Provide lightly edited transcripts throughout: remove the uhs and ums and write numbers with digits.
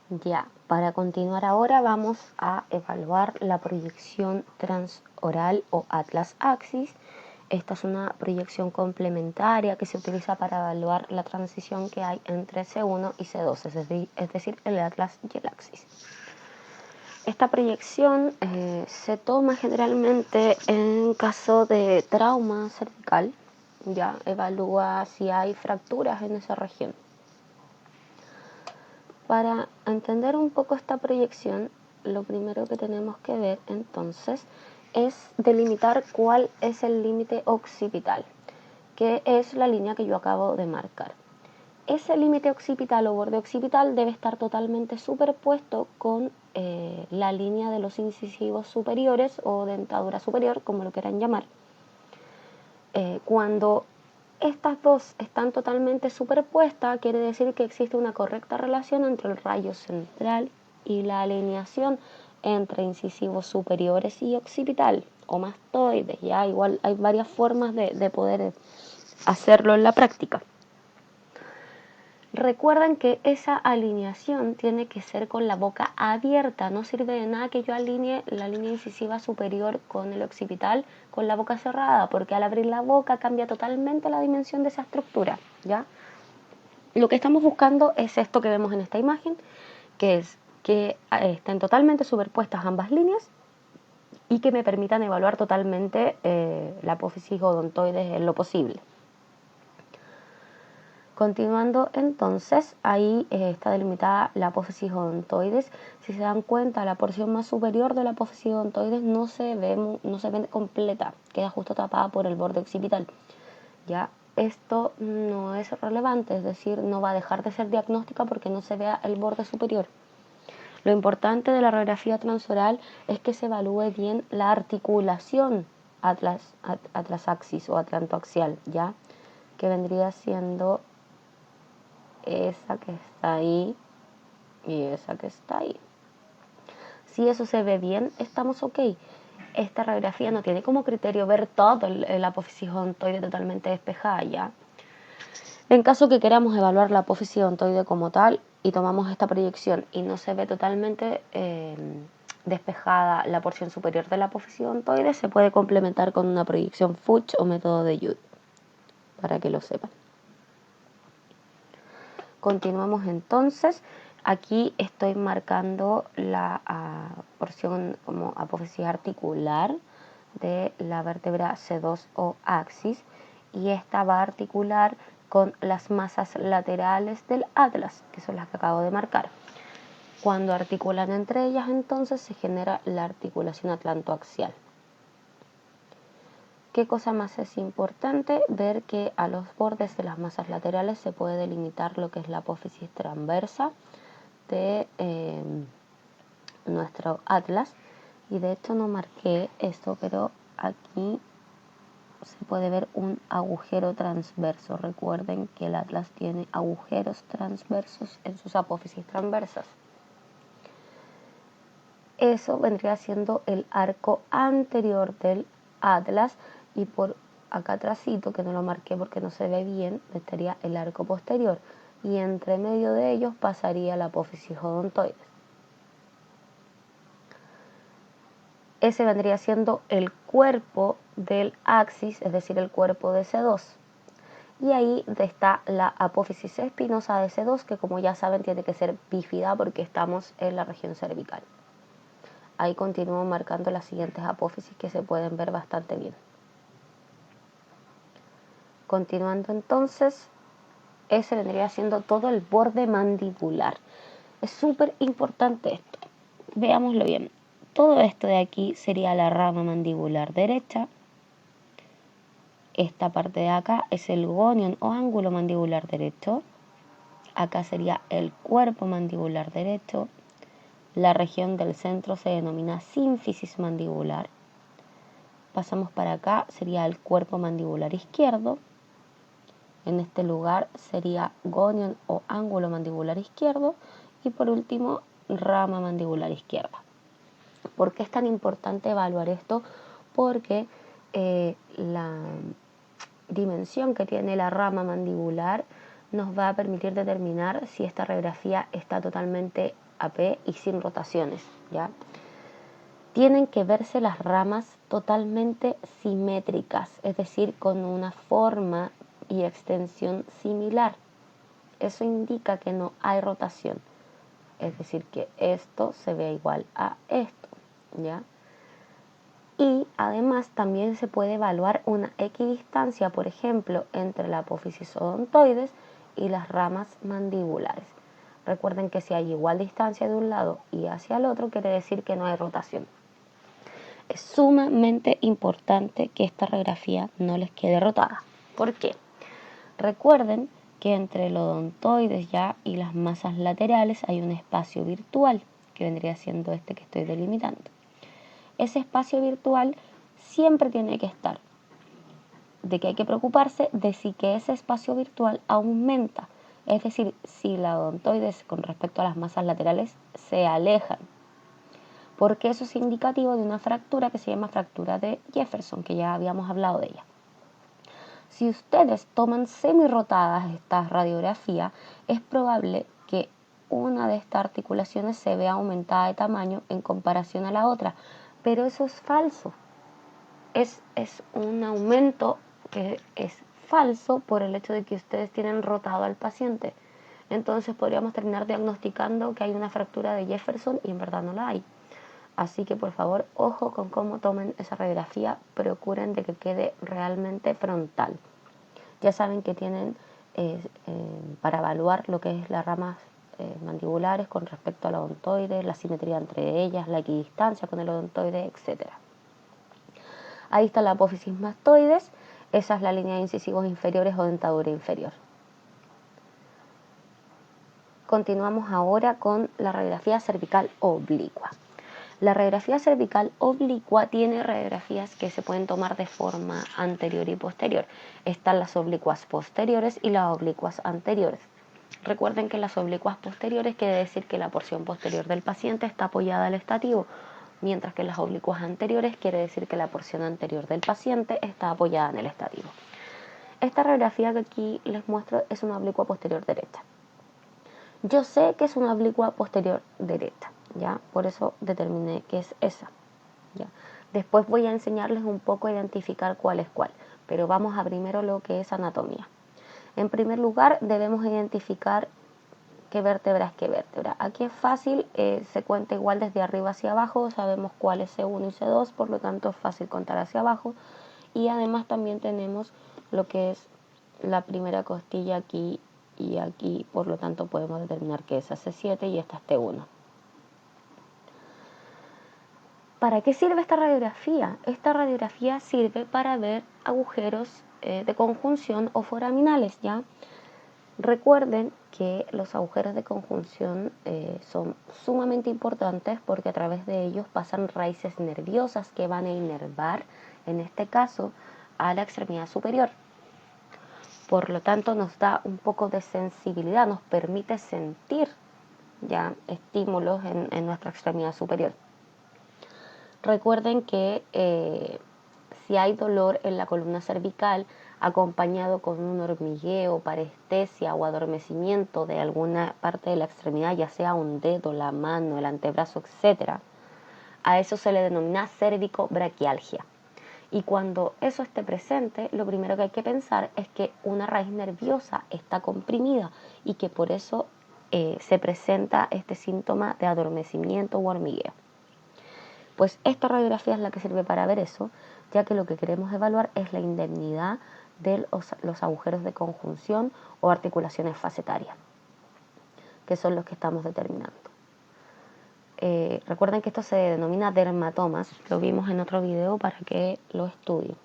Ya, para continuar ahora vamos a evaluar la proyección transoral o Atlas Axis. Esta es una proyección complementaria que se utiliza para evaluar la transición que hay entre C1 y C2, es decir, el Atlas y el Axis. Esta proyección se toma generalmente en caso de trauma cervical, ya evalúa si hay fracturas en esa región. Para entender un poco esta proyección, lo primero que tenemos que ver entonces es delimitar cuál es el límite occipital, que es la línea que yo acabo de marcar. Ese límite occipital o borde occipital debe estar totalmente superpuesto con la línea de los incisivos superiores o dentadura superior, como lo quieran llamar. Cuando estas dos están totalmente superpuestas, quiere decir que existe una correcta relación entre el rayo central y la alineación entre incisivos superiores y occipital o mastoides. Ya igual hay varias formas de poder hacerlo en la práctica. Recuerden que esa alineación tiene que ser con la boca abierta. No sirve de nada que yo alinee la línea incisiva superior con el occipital con la boca cerrada, porque al abrir la boca cambia totalmente la dimensión de esa estructura, ¿ya? Lo que estamos buscando es esto que vemos en esta imagen, que es que estén totalmente superpuestas ambas líneas y que me permitan evaluar totalmente la apófisis odontoides en lo posible. Continuando entonces, ahí está delimitada la apófisis odontoides. Si se dan cuenta, la porción más superior de la apófisis odontoides no se ve completa, queda justo tapada por el borde occipital. Ya esto no es relevante, es decir, no va a dejar de ser diagnóstica porque no se vea el borde superior. Lo importante de la radiografía transoral es que se evalúe bien la articulación atlas-axis o atlantoaxial, ya que vendría siendo esa que está ahí y esa que está ahí. Si eso se ve bien, estamos ok. Esta radiografía no tiene como criterio ver todo la apófisis odontoide totalmente despejada ya. En caso que queramos evaluar la apófisis odontoide como tal y tomamos esta proyección y no se ve totalmente despejada la porción superior de la apófisis odontoide, se puede complementar con una proyección Fuchs o método de Judd, para que lo sepan. Continuamos entonces. Aquí estoy marcando la porción como apófisis articular de la vértebra C2 o axis, y esta va a articular con las masas laterales del atlas, que son las que acabo de marcar. Cuando articulan entre ellas, entonces se genera la articulación atlantoaxial. ¿Qué cosa más es importante? Ver que a los bordes de las masas laterales se puede delimitar lo que es la apófisis transversa de nuestro atlas. Y de hecho no marqué esto, pero aquí se puede ver un agujero transverso. Recuerden que el atlas tiene agujeros transversos en sus apófisis transversas. Eso vendría siendo el arco anterior del atlas, y por acá atrásito, que no lo marqué porque no se ve bien, estaría el arco posterior, y entre medio de ellos pasaría la apófisis odontoides. Ese vendría siendo el cuerpo del axis, es decir, el cuerpo de C2. Y ahí está la apófisis espinosa de C2, que como ya saben tiene que ser bífida porque estamos en la región cervical. Ahí continúo marcando las siguientes apófisis que se pueden ver bastante bien. Continuando entonces, ese vendría siendo todo el borde mandibular. Es súper importante esto. Veámoslo bien. Todo esto de aquí sería la rama mandibular derecha. Esta parte de acá es el gonion o ángulo mandibular derecho. Acá sería el cuerpo mandibular derecho. La región del centro se denomina sínfisis mandibular. Pasamos para acá, sería el cuerpo mandibular izquierdo. En este lugar sería gonion o ángulo mandibular izquierdo. Y por último, rama mandibular izquierda. ¿Por qué es tan importante evaluar esto? Porque la dimensión que tiene la rama mandibular nos va a permitir determinar si esta radiografía está totalmente a P y sin rotaciones, ¿ya? Tienen que verse las ramas totalmente simétricas, es decir, con una forma y extensión similar. Eso indica que no hay rotación, es decir, que esto se ve igual a esto, ¿ya? Y además también se puede evaluar una equidistancia, por ejemplo, entre la apófisis odontoides y las ramas mandibulares. Recuerden que si hay igual distancia de un lado y hacia el otro, quiere decir que no hay rotación. Es sumamente importante que esta radiografía no les quede rotada. ¿Por qué? Recuerden que entre el odontoides ya y las masas laterales hay un espacio virtual, que vendría siendo este que estoy delimitando. Ese espacio virtual siempre tiene que estar. De que hay que preocuparse de si que ese espacio virtual aumenta. Es decir, si la odontoides con respecto a las masas laterales se alejan. Porque eso es indicativo de una fractura que se llama fractura de Jefferson, que ya habíamos hablado de ella. Si ustedes toman semi-rotadas esta radiografía, es probable que una de estas articulaciones se vea aumentada de tamaño en comparación a la otra, pero eso es falso. Es un aumento que es falso por el hecho de que ustedes tienen rotado al paciente. Entonces podríamos terminar diagnosticando que hay una fractura de Jefferson y en verdad no la hay. Así que por favor, ojo con cómo tomen esa radiografía, procuren de que quede realmente frontal. Ya saben que tienen para evaluar lo que es las ramas mandibulares con respecto al odontoide, la simetría entre ellas, la equidistancia con el odontoide, etc. Ahí está la apófisis mastoides, esa es la línea de incisivos inferiores o dentadura inferior. Continuamos ahora con la radiografía cervical oblicua. La radiografía cervical oblicua tiene radiografías que se pueden tomar de forma anterior y posterior. Están las oblicuas posteriores y las oblicuas anteriores. Recuerden que las oblicuas posteriores quiere decir que la porción posterior del paciente está apoyada al estativo, mientras que las oblicuas anteriores quiere decir que la porción anterior del paciente está apoyada en el estativo. Esta radiografía que aquí les muestro es una oblicua posterior derecha. Yo sé que es una oblicua posterior derecha, ¿ya? Por eso determiné que es esa, ¿ya? Después voy a enseñarles un poco a identificar cuál es cuál, pero vamos a primero lo que es anatomía. En primer lugar, debemos identificar qué vértebra es qué vértebra. Aquí es fácil, se cuenta igual desde arriba hacia abajo, sabemos cuál es C1 y C2, por lo tanto es fácil contar hacia abajo. Y además también tenemos lo que es la primera costilla aquí y aquí, por lo tanto podemos determinar que esa es C7 y esta es T1. ¿Para qué sirve esta radiografía? Esta radiografía sirve para ver agujeros de conjunción o foraminales, ¿ya? Recuerden que los agujeros de conjunción son sumamente importantes porque a través de ellos pasan raíces nerviosas que van a inervar, en este caso, a la extremidad superior. Por lo tanto, nos da un poco de sensibilidad, nos permite sentir ya estímulos en nuestra extremidad superior. Recuerden que si hay dolor en la columna cervical acompañado con un hormigueo, parestesia o adormecimiento de alguna parte de la extremidad, ya sea un dedo, la mano, el antebrazo, etc., a eso se le denomina cérvico-braquialgia. Y cuando eso esté presente, lo primero que hay que pensar es que una raíz nerviosa está comprimida y que por eso se presenta este síntoma de adormecimiento o hormigueo. Pues esta radiografía es la que sirve para ver eso, ya que lo que queremos evaluar es la indemnidad de los agujeros de conjunción o articulaciones facetarias, que son los que estamos determinando. Recuerden que esto se denomina dermatomas, lo vimos en otro video para que lo estudien.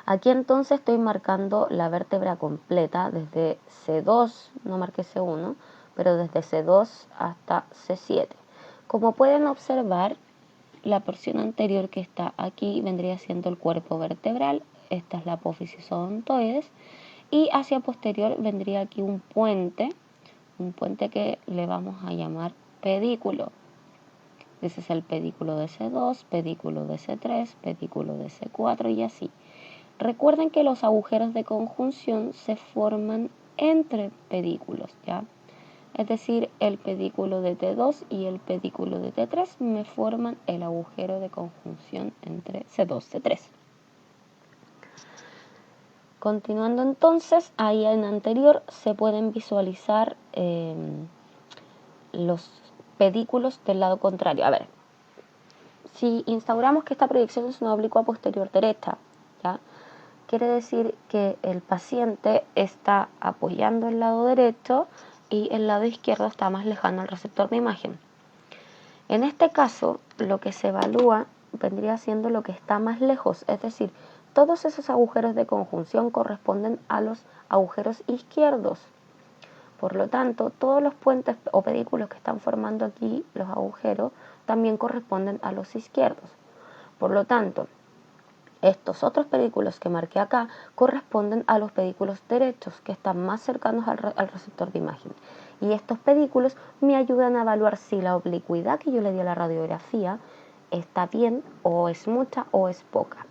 Aquí entonces estoy marcando la vértebra completa desde C2, no marqué C1, pero desde C2 hasta C7. Como pueden observar, la porción anterior que está aquí vendría siendo el cuerpo vertebral, esta es la apófisis odontoides, y hacia posterior vendría aquí un puente que le vamos a llamar pedículo. Ese es el pedículo de C2, pedículo de C3, pedículo de C4 y así. Recuerden que los agujeros de conjunción se forman entre pedículos, ¿ya? es decir, el pedículo de T2 y el pedículo de T3 me forman el agujero de conjunción entre C2 y C3. Continuando entonces, ahí en anterior se pueden visualizar los pedículos del lado contrario. A ver, si instauramos que esta proyección es una oblicua posterior derecha, ¿ya? Quiere decir que el paciente está apoyando el lado derecho y el lado izquierdo está más lejano al receptor de imagen. En este caso, lo que se evalúa vendría siendo lo que está más lejos, es decir, todos esos agujeros de conjunción corresponden a los agujeros izquierdos. Por lo tanto, todos los puentes o pedículos que están formando aquí los agujeros también corresponden a los izquierdos. Por lo tanto, estos otros pedículos que marqué acá corresponden a los pedículos derechos que están más cercanos al receptor de imagen. Y estos pedículos me ayudan a evaluar si la oblicuidad que yo le di a la radiografía está bien o es mucha o es poca.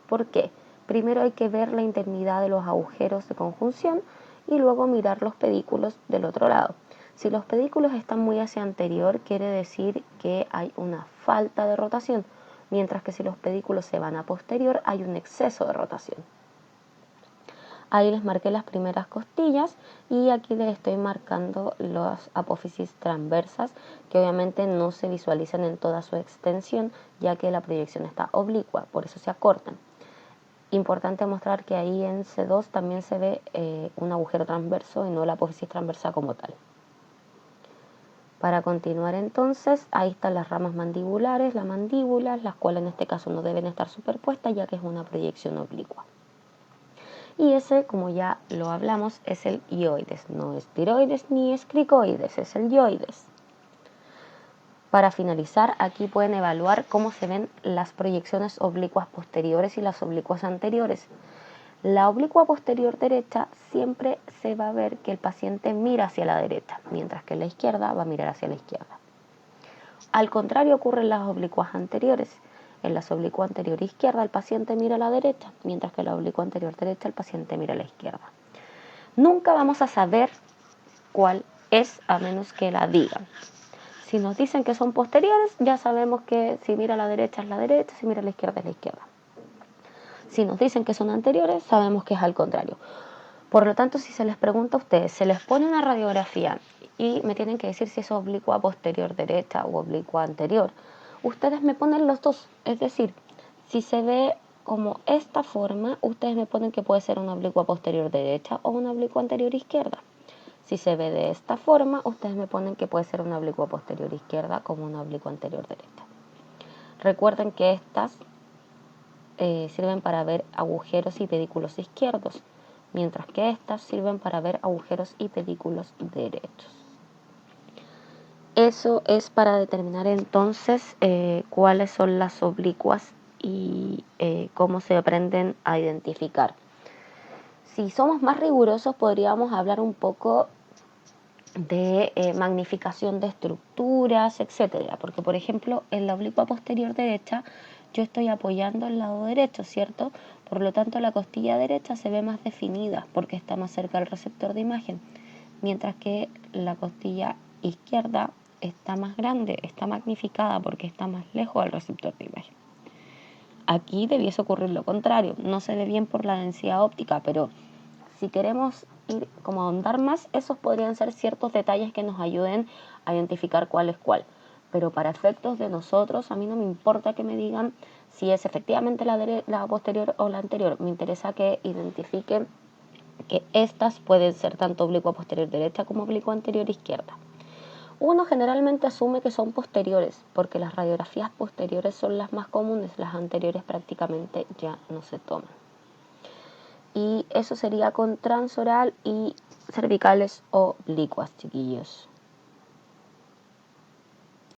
¿Por qué? Primero hay que ver la integridad de los agujeros de conjunción y luego mirar los pedículos del otro lado. Si los pedículos están muy hacia anterior, quiere decir que hay una falta de rotación, mientras que si los pedículos se van a posterior, hay un exceso de rotación. Ahí les marqué las primeras costillas y aquí les estoy marcando las apófisis transversas, que obviamente no se visualizan en toda su extensión, ya que la proyección está oblicua, por eso se acortan. Importante mostrar que ahí en C2 también se ve un agujero transverso y no la apófisis transversa como tal. Para continuar entonces, ahí están las ramas mandibulares, las mandíbulas, las cuales en este caso no deben estar superpuestas ya que es una proyección oblicua. Y ese, como ya lo hablamos, es el ioides, no es tiroides ni es cricoides, es el ioides. Para finalizar, aquí pueden evaluar cómo se ven las proyecciones oblicuas posteriores y las oblicuas anteriores. La oblicua posterior derecha siempre se va a ver que el paciente mira hacia la derecha, mientras que la izquierda va a mirar hacia la izquierda. Al contrario ocurre en las oblicuas anteriores. En la oblicua anterior izquierda el paciente mira a la derecha, mientras que en la oblicua anterior derecha el paciente mira a la izquierda. Nunca vamos a saber cuál es a menos que la digan. Si nos dicen que son posteriores, ya sabemos que si mira a la derecha es la derecha, si mira a la izquierda es la izquierda. Si nos dicen que son anteriores, sabemos que es al contrario. Por lo tanto, si se les pregunta a ustedes, se les pone una radiografía y me tienen que decir si es oblicua posterior derecha o oblicua anterior, ustedes me ponen los dos. Es decir, si se ve como esta forma, ustedes me ponen que puede ser una oblicua posterior derecha o una oblicua anterior izquierda. Si se ve de esta forma, ustedes me ponen que puede ser una oblicua posterior izquierda como una oblicua anterior derecha. Recuerden que estas sirven para ver agujeros y pedículos izquierdos, mientras que estas sirven para ver agujeros y pedículos derechos. Eso es para determinar entonces cuáles son las oblicuas y cómo se aprenden a identificar. Si somos más rigurosos, podríamos hablar un poco de magnificación de estructuras, etcétera, porque por ejemplo en la oblicua posterior derecha yo estoy apoyando el lado derecho, ¿cierto? Por lo tanto la costilla derecha se ve más definida porque está más cerca del receptor de imagen, mientras que la costilla izquierda está más grande, está magnificada porque está más lejos del receptor de imagen. Aquí debiese ocurrir lo contrario, no se ve bien por la densidad óptica, pero si queremos ir como a ahondar más, esos podrían ser ciertos detalles que nos ayuden a identificar cuál es cuál. Pero para efectos de nosotros, a mí no me importa que me digan si es efectivamente la posterior o la anterior. Me interesa que identifiquen que estas pueden ser tanto oblicua posterior derecha como oblicua anterior izquierda. Uno generalmente asume que son posteriores, porque las radiografías posteriores son las más comunes, las anteriores prácticamente ya no se toman. Y eso sería con transoral y cervicales oblicuas, chiquillos.